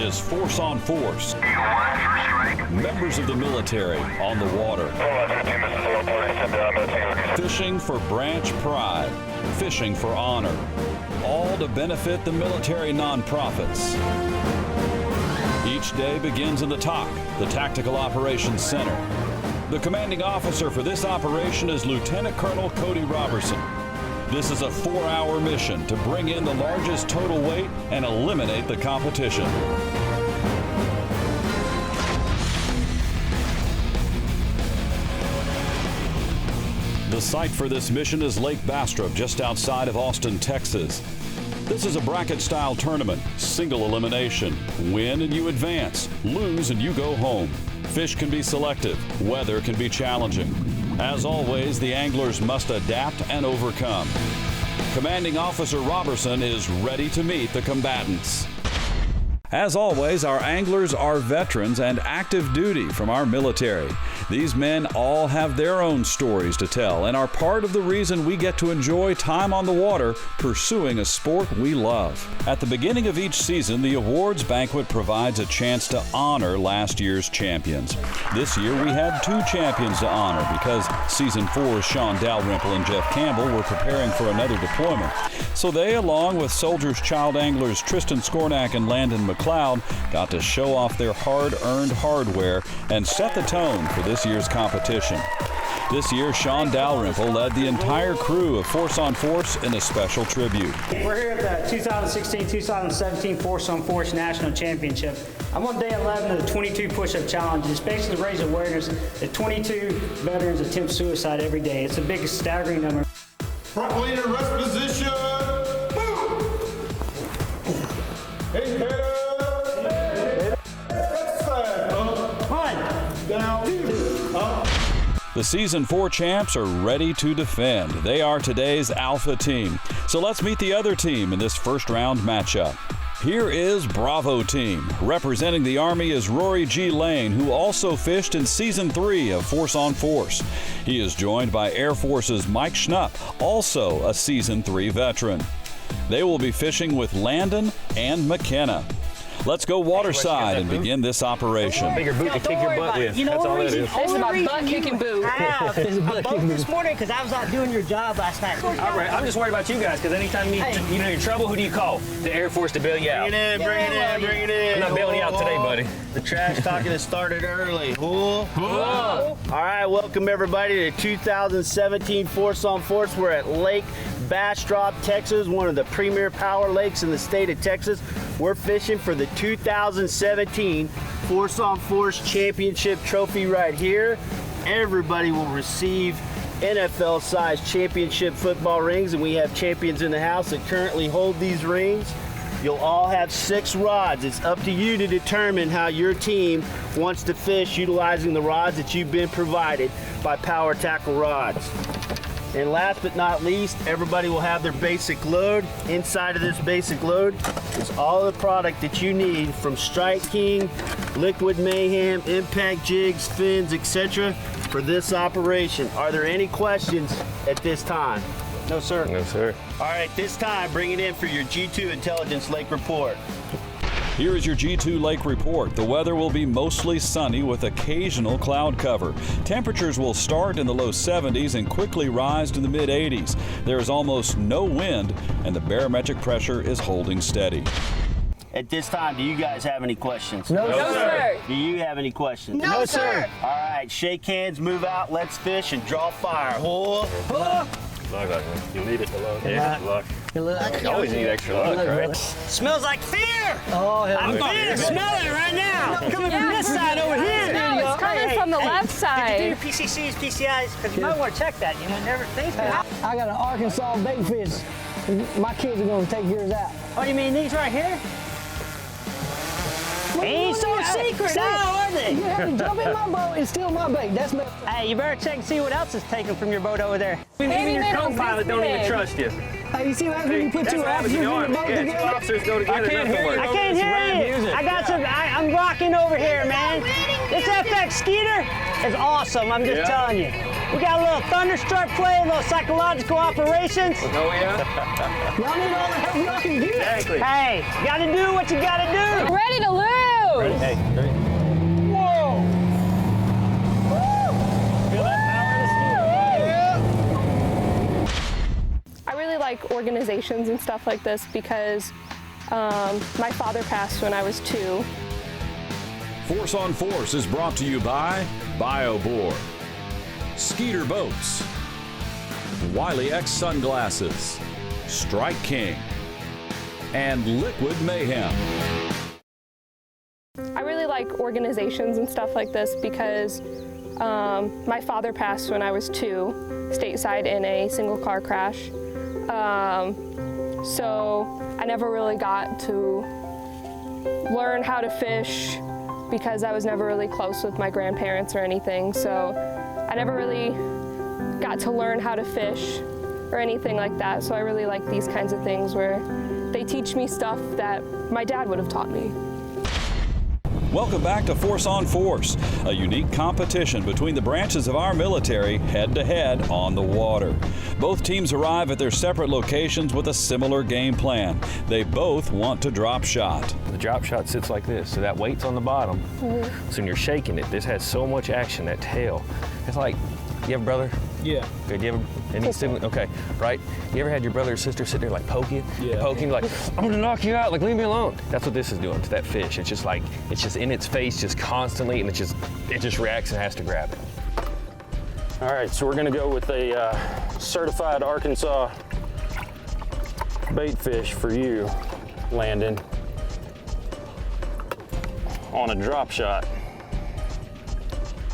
is Force on Force. Members of the military on the water. Fishing for branch pride, fishing for honor, all to benefit the military nonprofits. Each day begins in the TOC, the Tactical Operations Center. The commanding officer for this operation is Lieutenant Colonel Cody Robertson. This is a 4-hour mission to bring in the largest total weight and eliminate the competition. The site for this mission is Lake Bastrop, just outside of Austin, Texas. This is a bracket-style tournament, single elimination. Win and you advance, lose and you go home. Fish can be selective, weather can be challenging. As always, the anglers must adapt and overcome. Commanding Officer Robertson is ready to meet the combatants. As always, our anglers are veterans and active duty from our military. These men all have their own stories to tell and are part of the reason we get to enjoy time on the water pursuing a sport we love. At the beginning of each season, the awards banquet provides a chance to honor last year's champions. This year we had 2 champions to honor because Season 4's Sean Dalrymple and Jeff Campbell were preparing for another deployment. So they, along with Soldier's Child anglers Tristan Skornak and Landon McLeod, got to show off their hard-earned hardware and set the tone for this year's competition. This year, Sean Dalrymple led the entire crew of Force on Force in a special tribute. We're here at the 2016-2017 Force on Force National Championship. I'm on day 11 of the 22 push-up challenge. It's basically to raise awareness that 22 veterans attempt suicide every day. It's the biggest staggering number. Front leader, rest position. Hey, head up. Exercise. Up. 1, down, 2, up. The Season 4 champs are ready to defend. They are today's alpha team. So let's meet the other team in this first round matchup. Here is Bravo Team. Representing the Army is Rory G. Lane, who also fished in Season 3 of Force on Force. He is joined by Air Force's Mike Schnupp, also a Season 3 veteran. They will be fishing with Landon and McKenna. Let's go waterside and begin this operation. Bigger boot to kick your butt with. That's all it is. This is my butt-kicking boot. I have a boat this morning because I was out doing your job last night. All right, I'm just worried about you guys because anytime you know you're in trouble, who do you call? The Air Force to bail you out. Bring it in, bring it in, bring it in. I'm not bailing you out today, buddy. The trash talking has started early. Cool. Whoa. All right, welcome everybody to 2017 Force on Force. We're at Lake Bastrop, Texas, one of the premier power lakes in the state of Texas. We're fishing for the 2017 Force on Force Championship trophy right here. Everybody will receive NFL-sized championship football rings, and we have champions in the house that currently hold these rings. You'll all have 6 rods. It's up to you to determine how your team wants to fish utilizing the rods that you've been provided by Power Tackle Rods. And last but not least, everybody will have their basic load. Inside of this basic load is all the product that you need from Strike King, Liquid Mayhem, Impact Jigs, fins, etc. for this operation. Are there any questions at this time? No, sir. No, sir. All right, this time, bring it in for your G2 Intelligence Lake Report. Here is your G2 Lake Report. The weather will be mostly sunny with occasional cloud cover. Temperatures will start in the low 70s and quickly rise to the mid 80s. There is almost no wind and the barometric pressure is holding steady. At this time, do you guys have any questions? No, sir. Do you have any questions? No, sir. All right, shake hands, move out, let's fish, and draw fire. Pull. You need it to load. Yeah, luck. Good luck. You always need extra luck, right? Smells like fear. Oh, I'm going to smell it right now. Coming from this side over here. No, it's coming from the left side. Did you do your PCCs, PCIs? Because you might want to check that. You know, never think that. I got an Arkansas bait fish. My kids are going to take yours out. Oh, you mean these right here? Ain't so secret now, are they? You have to jump in my boat and steal my bait. That's messed up. Hey, you better check and see what else is taken from your boat over there. Even your co-pilot don't even trust you. Hey, you see what happens when you put two officers in the boat together? Two officers go together. I can't hear you. I can't hear you. I got some. I'm rocking over here, man. This FX Skeeter is awesome. I'm just telling you. We got a little thunderstruck play, a little psychological operations. Oh, yeah? Y'all need all the help y'all can get. Exactly. Hey, you gotta do what you gotta do. Ready to lose. Hey, ready? Whoa. Feel that power in the I really like organizations and stuff like this because my father passed when I was 2. Force on Force is brought to you by BioBore, Skeeter Boats, Wiley X Sunglasses, Strike King, and Liquid Mayhem. I really like organizations and stuff like this because my father passed when I was 2, stateside in a single car crash. So I never really got to learn how to fish because I was never really close with my grandparents or anything. So I never really got to learn how to fish or anything like that. So I really like these kinds of things where they teach me stuff that my dad would have taught me. Welcome back to Force on Force, a unique competition between the branches of our military head-to-head on the water. Both teams arrive at their separate locations with a similar game plan. They both want to drop shot. The drop shot sits like this, so that weight's on the bottom. So when you're shaking it, this has so much action, that tail. It's like, you have a brother? Yeah. Okay, do you have any sibling? Okay, right? You ever had your brother or sister sit there like poke you? Yeah. Poking, like, I'm gonna knock you out, like leave me alone. That's what this is doing to that fish. It's just like, it's just in its face just constantly, and it just reacts and has to grab it. All right, so we're gonna go with a certified Arkansas bait fish for you, Landon, on a drop shot.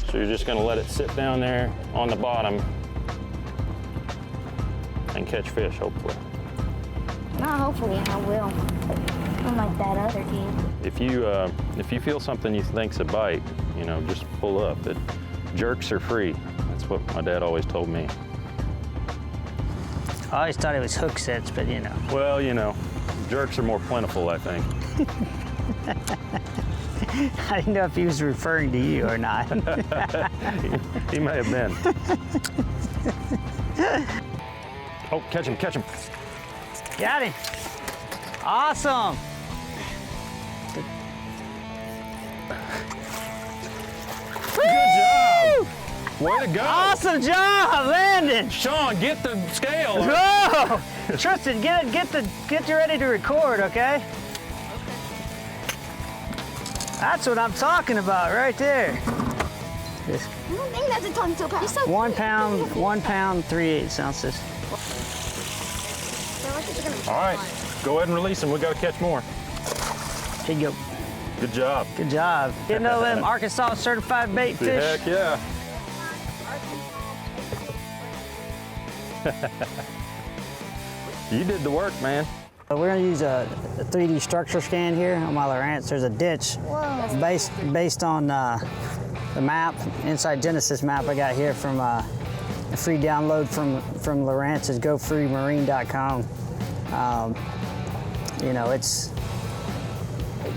So you're just gonna let it sit down there on the bottom and catch fish, hopefully. Not hopefully, I will. Unlike that other kid. If you feel something you think's a bite, you know, just pull up. Jerks are free. That's what my dad always told me. I always thought it was hook sets, but you know. Well, you know, jerks are more plentiful, I think. I didn't know if he was referring to you or not. He may have been. Oh, catch him, catch him. Got him. Awesome. Good job. Way to go. Awesome job, Landon. Sean, get the scale. Whoa! Tristan, get you ready to record, okay? That's what I'm talking about right there. This I don't think that's a ton so pound. So 1 pound, 1 pound, 3/8 ounces. All right, go ahead and release him. We got to catch more. Here you go. Good job. Good job. Getting all them Arkansas certified bait fish. Heck yeah. You did the work, man. We're gonna use a 3D structure scan here on my Lowrance. There's a ditch based on the map, Inside Genesis map I got here from a free download from Lowrance's GoFreeMarine.com. You know, it's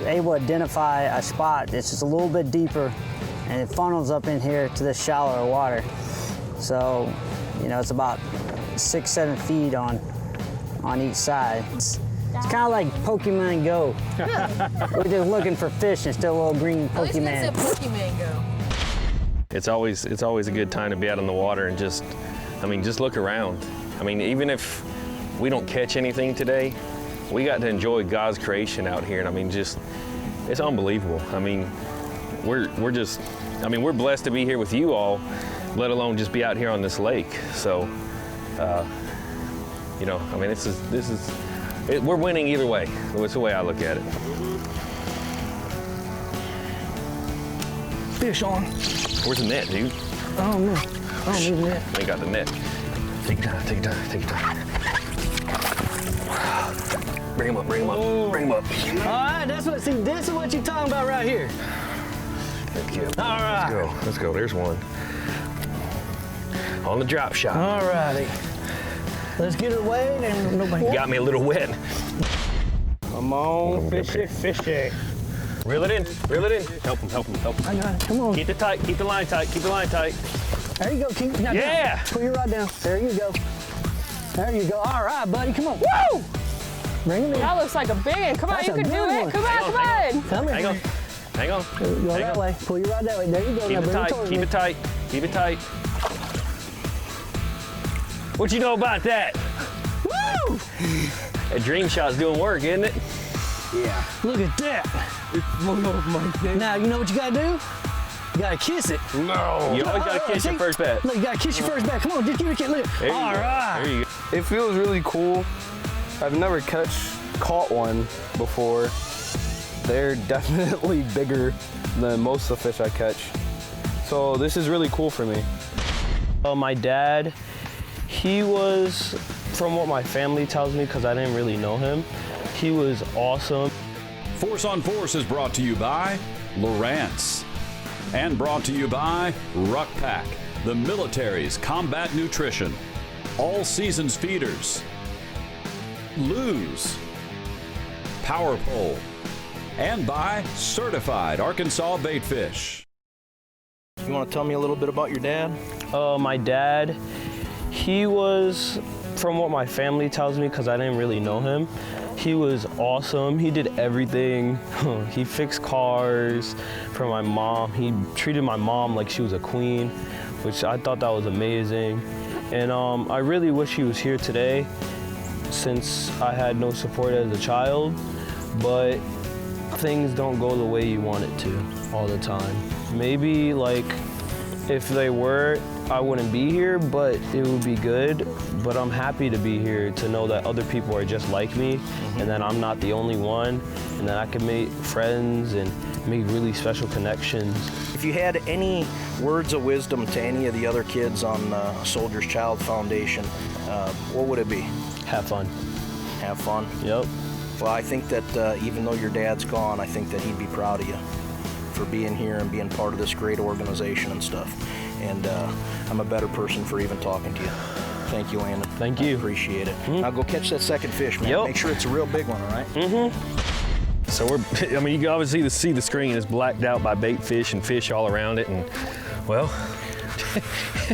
able to identify a spot that's just a little bit deeper, and it funnels up in here to this shallower water. So, you know, it's about 6-7 feet on each side. It's kind of like Pokemon Go. We're just looking for fish and still a little green Pokemon. Pokemon Go. It's always a good time to be out on the water and just look around. I mean, even if we don't catch anything today, we got to enjoy God's creation out here. And I mean, just, it's unbelievable. I mean, we're blessed to be here with you all, let alone just be out here on this lake. So, you know, I mean, we're winning either way. That's the way I look at it. Fish on. Where's the net, dude? Oh no, I don't need a net. They got the net. Take your time, take your time, take your time. Bring him up, bring him up, bring him up. All right, this is what you're talking about right here. Thank you. All right. Let's go, there's one. On the drop shot. All righty. Let's get it away and nobody. Got me a little wet. Come on, fishy, fishy. Reel it in, reel it in. Help him, help him, help him. I got it, come on. Keep the line tight, keep the line tight. There you go, keep. Now, Yeah. Down. Put your rod down. There you go. There you go. All right, buddy, come on. Woo! Bring him in. That looks like a big one. Come on, That's you a can do good it. one. Come on, come on. Come here. Hang on. Hang on. Go Hang that on. way. Pull your rod that way. There you go. Keep now it bring tight. it towards Keep me. it tight. Keep it tight. What you know about that? Woo! That dream shot's doing work, isn't it? Yeah. Look at that. Now, you know what you gotta do? You gotta kiss it. No. You always gotta kiss your first bat. Look, you gotta kiss your first bat. Come on, just give it a kiss. Look. There you All go. right. There you go. It feels really cool. I've never caught one before. They're definitely bigger than most of the fish I catch. So this is really cool for me. My dad, he was, from what my family tells me, because I didn't really know him, he was awesome. Force on Force is brought to you by Lowrance and brought to you by Ruck Pack, the military's combat nutrition, all seasons feeders, Lose, Power Pole, and by Certified Arkansas Baitfish. You want to tell me a little bit about your dad? My dad, he was, from what my family tells me, because I didn't really know him, he was awesome. He did everything. He fixed cars for my mom. He treated my mom like she was a queen, which I thought that was amazing. And I really wish he was here today, since I had no support as a child, but things don't go the way you want it to all the time. Maybe like if they were, I wouldn't be here, but it would be good. But I'm happy to be here to know that other people are just like me, and that I'm not the only one, and that I can make friends and make really special connections. If you had any words of wisdom to any of the other kids on Soldier's Child Foundation, what would it be? Have fun. Have fun? Yep. Well, I think that even though your dad's gone, I think that he'd be proud of you for being here and being part of this great organization and stuff. And I'm a better person for even talking to you. Thank you, Landon. Thank you. I appreciate it. Now go catch that second fish, man. Yep. Make sure it's a real big one, all right? Mm-hmm. So I mean, you can obviously see the screen is blacked out by bait fish and fish all around it, and well,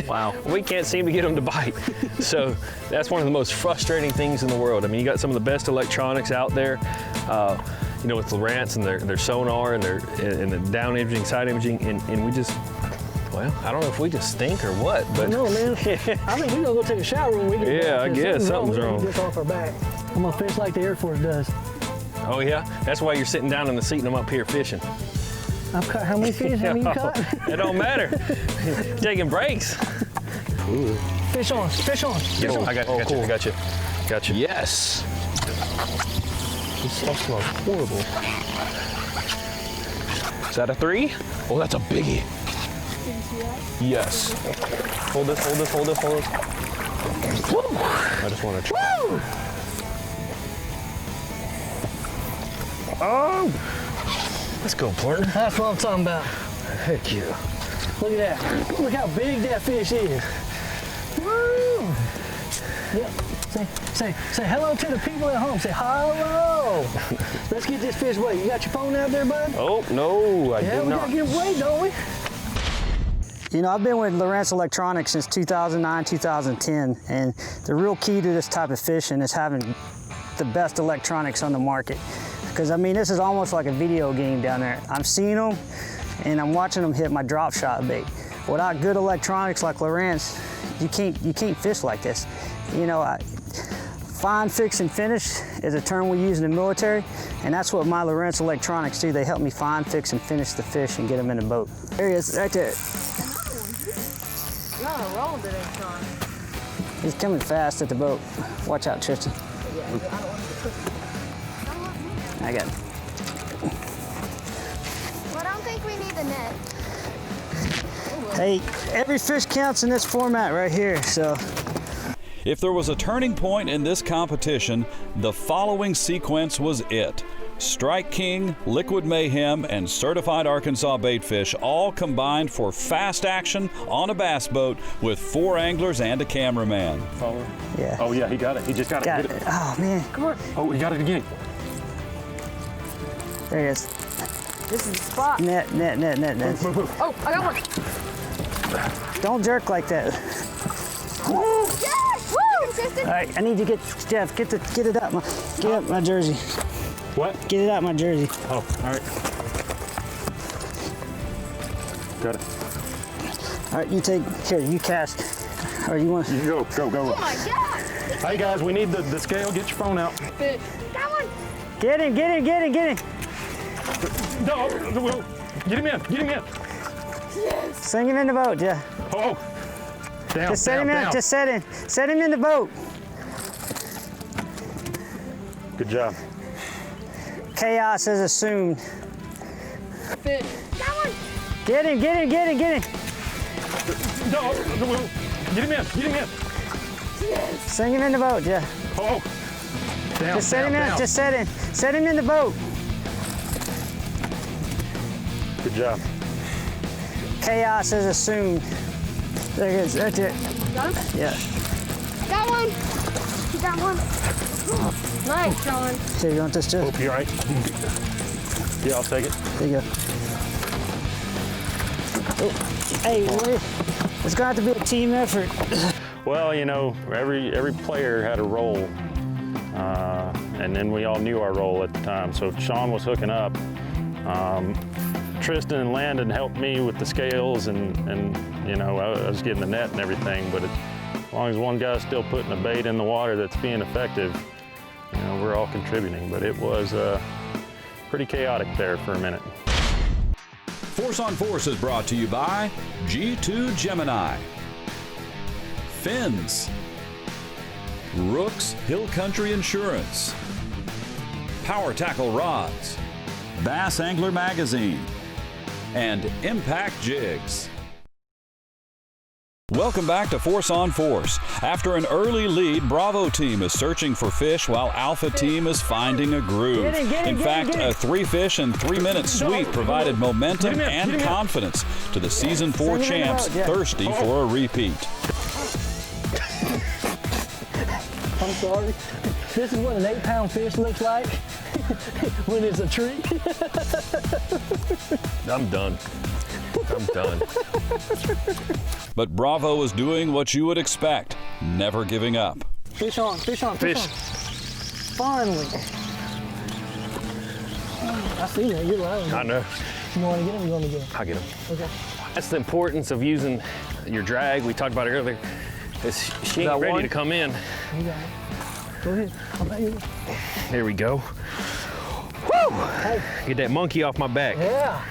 wow, we can't seem to get them to bite. So that's one of the most frustrating things in the world. I mean, you got some of the best electronics out there, you know, with Lowrance and their sonar and the down imaging, side imaging, and we just, well, I don't know if we just stink or what, but No, man. I think we're gonna go take a shower when we get back. Yeah, I guess something's wrong. Just off our back. I'm gonna fish like the Air Force does. oh yeah, that's why you're sitting down in the seat and I'm up here fishing. I've caught how many fish have you caught? It don't matter. Taking breaks. Fish on, fish on, fish on. I got you. Got you. Yes. This stuff smells horrible. Is that a 3? Oh, that's a biggie. Yes. Hold this. Woo! I just want to try. Woo! Oh! Let's go, partner. That's what I'm talking about. Heck yeah. Look at that. Look how big that fish is. Woo! Yep. Say hello to the people at home. Say hello. Let's get this fish weighed. You got your phone out there, bud? Oh, no, I Yeah, did we not. gotta get him weighed, don't we? You know, I've been with Lowrance Electronics since 2009, 2010, and the real key to this type of fishing is having the best electronics on the market. Because, I mean, this is almost like a video game down there. I'm seeing them, and I'm watching them hit my drop shot bait. Without good electronics like Lowrance, you can't fish like this. You know, find, fix, and finish is a term we use in the military, and that's what my Lowrance Electronics do. They help me find, fix, and finish the fish and get them in the boat. There he is, right there. He's coming fast at the boat. Watch out, Tristan. I got him. Well, I don't think we need the net. Hey, every fish counts in this format right here, so. If there was a turning point in this competition, the following sequence was it. Strike King, Liquid Mayhem, and Certified Arkansas Baitfish all combined for fast action on a bass boat with 4 anglers and a cameraman. Follow. Yeah. Oh yeah, he got it. He just got it. Got Get it. Oh, man. Come on. Oh, he got it again. There he is. This is the spot. Net. Oh, I got one. Don't jerk like that. Yes! Woo! All right, I need to get Jeff. Get it up. Get up my jersey. What? Get it out my jersey. Oh, all right. Got it. All right, you take here. You cast. Or you want? You go. Oh my God! Hey guys, we need the scale. Get your phone out. Got one! Get him! Get him! Get him! Get him! No, get him in. Get him in. Yes! Sling him in the boat, yeah. Oh, down. Just set down, him in. down. Just set him. Set him in the boat. Good job. Chaos is assumed. Fish. Got one! Get him! Get him! Get him! Get him! No, get him in. Get him in. Yes! Sling him in the boat, yeah. Oh, down. Just set down, him in. down. Just set him. Set him in the boat. Good job. Chaos is assumed. There it is. That's it. Got him? Yeah. Got one! You got one? Nice, Sean. Here, you want this, Jeff? Hope you're all right. Yeah, I'll take it. There you go. Oh, hey, wait. It's gonna have to be a team effort. Well, you know, every player had a role, and then we all knew our role at the time. So if Sean was hooking up, Tristan and Landon helped me with the scales, and you know, I was getting the net and everything. But as long as one guy's still putting a bait in the water that's being effective, you know, we're all contributing. But it was pretty chaotic there for a minute. Force on Force is brought to you by G2 Gemini, Fins, Rooks Hill Country Insurance, Power Tackle Rods, Bass Angler Magazine, and Impact Jigs. Welcome back to Force on Force. After an early lead, Bravo team is searching for fish while Alpha team is finding a groove. In fact, a 3-fish and 3-minute sweep provided momentum and confidence to the Season 4 champs thirsty for a repeat. I'm sorry. This is what an 8-pound fish looks like when it's a treat. I'm done. I'm done. But Bravo was doing what you would expect, never giving up. Fish on, fish on, fish on. Finally. I see that. You're right. I know. You want to get him? You want me to get him? I'll get him. Okay. That's the importance of using your drag. We talked about it earlier. She ain't ready to come in. You got it. Go ahead. I'll bet you. There we go. Woo! Hey. Get that monkey off my back. Yeah.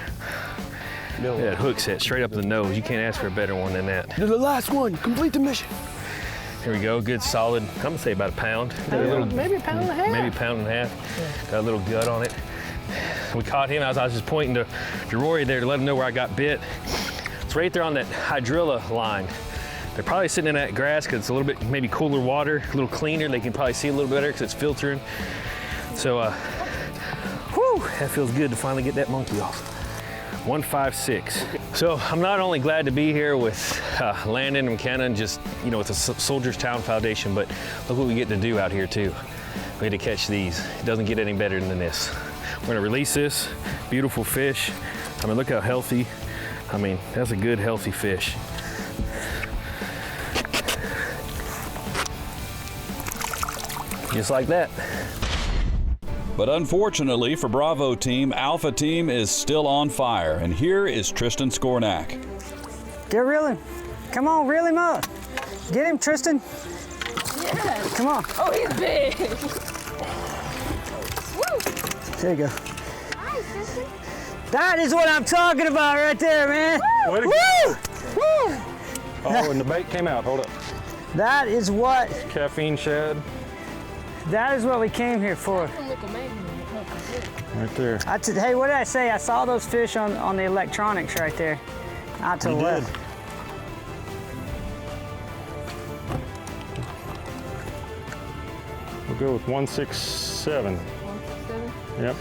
That hook set straight up the nose. You can't ask for a better one than that. You're the last one. Complete the mission. Here we go. Good solid. I'm gonna say about a pound. Maybe a pound and a half. Maybe a pound and a half. Got a little gut on it. We caught him. I was just pointing to Rory there to let him know where I got bit. It's right there on that hydrilla line. They're probably sitting in that grass because it's a little bit maybe cooler water, a little cleaner. They can probably see a little better because it's filtering. So, whew, that feels good to finally get that monkey off. 156. So I'm not only glad to be here with Landon and McKenna and just, you know, with the Soldiers Town Foundation, but look what we get to do out here too. We get to catch these. It doesn't get any better than this. We're gonna release this beautiful fish. I mean, look how healthy. I mean, that's a good, healthy fish. Just like that. But unfortunately for Bravo team, Alpha team is still on fire. And here is Tristan Skornak. Get reeling. Come on, reel him up. Get him, Tristan. Yes. Come on. Oh, he's big. Woo. There you go. Nice, Tristan. That is what I'm talking about right there, man. Way to Woo! go. Woo! Oh, and the bait came out. Hold up. That is what. Caffeine shad. That is what we came here for. Right there. Hey, what did I say? I saw those fish on the electronics right there, out to the left. We'll go with 167. 167? Yep.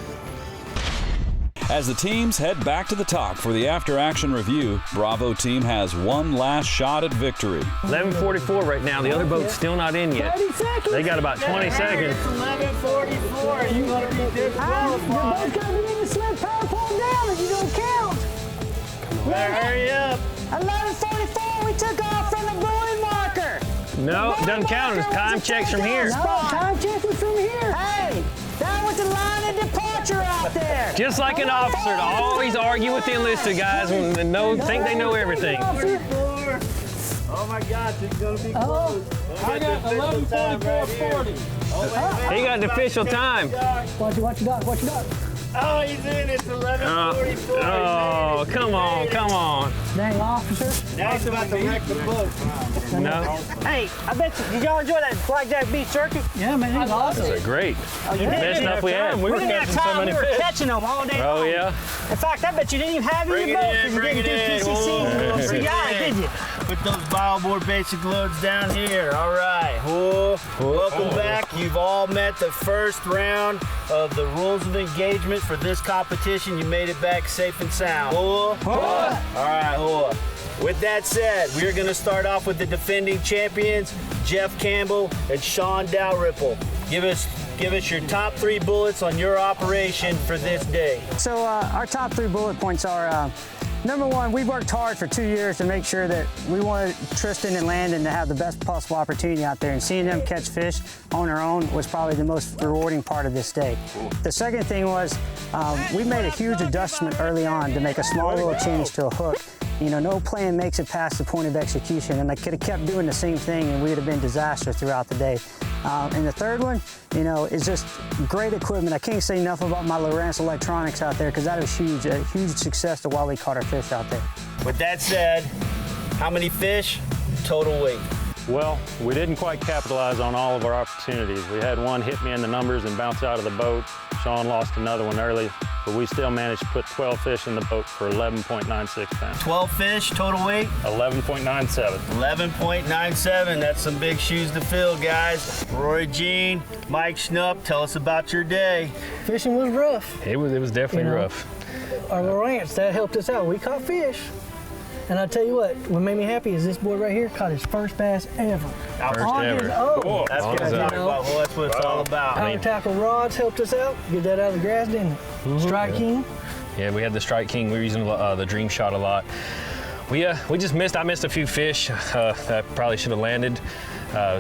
As the teams head back to the top for the after-action review, Bravo team has one last shot at victory. 11:44 right now. The other boat's still not in yet. 30 seconds. They got about 20 seconds. 11:44. You want to be disqualified. Your boat's got to be in the slip power, pull down, and you don't count. Hurry up. 11:44, we took off from the buoy marker. No, it doesn't count. It's time checks from here. No, time check was from here. Hey, that was the line of departure out there. Just like an officer to always argue with the enlisted guys and think they know everything. Oh my gosh, it's gonna be close. I got 11:44:40. He got the official time. What you got? What you got? Oh, he's in. It's 11:44. Oh, come on, come on. Dang officer. Now he's about to wreck the boat. No, Hey, I bet you, did y'all enjoy that Blackjack Beach turkey? Yeah, man, he's awesome. that's great. Oh, you Best did? stuff we had. We were We didn't have catching so time, many we were fish. catching them all day long. Oh, yeah? In fact, I bet you didn't even have Bring your it boat in, because you bring didn't it do in. PCC Whoa, and bring it CI, in. did you? Put those bioboard basic loads down here. All right. Whoa. Welcome back. You've all met the first round of the rules of engagement for this competition. You made it back safe and sound. Whoa. All right. Whoa. With that said, we're going to start off with the defending champions, Jeff Campbell and Sean Dalrymple. Give us your top 3 bullets on your operation for this day. So our top 3 bullet points are, number 1, we worked hard for 2 years to make sure that we wanted Tristan and Landon to have the best possible opportunity out there, and seeing them catch fish on their own was probably the most rewarding part of this day. The second thing was we made a huge adjustment early on to make a small little change to a hook. You know, no plan makes it past the point of execution, and I could have kept doing the same thing and we would have been disastrous throughout the day. And the third one, you know, is just great equipment. I can't say enough about my Lowrance electronics out there because that was huge, a huge success to while we caught our fish out there. With that said, how many fish, total weight? Well, we didn't quite capitalize on all of our opportunities. We had one hit me in the numbers and bounce out of the boat. Sean lost another one early, but we still managed to put 12 fish in the boat for 11.96 pounds. 12 fish, total weight? 11.97. 11.97, that's some big shoes to fill, guys. Roy Jean, Mike Schnupp, tell us about your day. Fishing was rough. It was definitely You know, rough. Our Lowrance, that helped us out. We caught fish. And I tell you what made me happy is this boy right here caught his first bass ever. First on ever. his own. That's what I'm talking about. Well, that's what it's all about. Our tackle rods helped us out. Get that out of the grass, didn't it? Strike King. Yeah, we had the Strike King. We were using the Dream Shot a lot. We just missed. I missed a few fish that probably should have landed.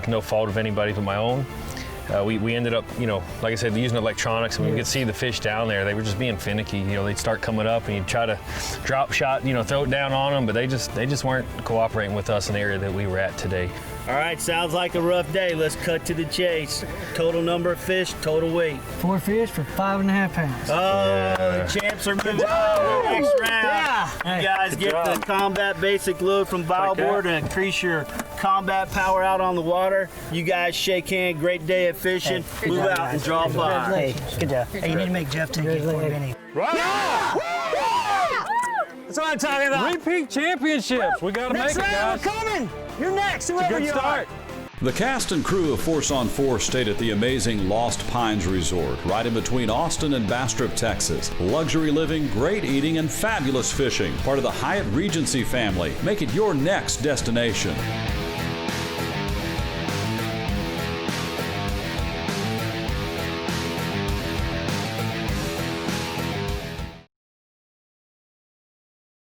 No fault of anybody but my own. We ended up, you know, like I said, using electronics, and we could see the fish down there. They were just being finicky. You know, they'd start coming up, and you'd try to drop shot, you know, throw it down on them, but they just weren't cooperating with us in the area that we were at today. All right, sounds like a rough day. Let's cut to the chase. Total number of fish, total weight. 4 fish for 5.5 pounds. Oh, the champs are moving on to the next round. You guys get the combat basic load from Bioboard to increase your combat power out on the water. You guys shake hands. Great day of fishing. Move out and draw by. Hey, good job. Hey, you need to make Jeff take it for Benny. That's what I'm talking about. Repeat championships. We got to make Next it, round, guys. we're coming. You're next, whoever you are. The cast and crew of Force on Force stayed at the amazing Lost Pines Resort, right in between Austin and Bastrop, Texas. Luxury living, great eating, and fabulous fishing. Part of the Hyatt Regency family. Make it your next destination.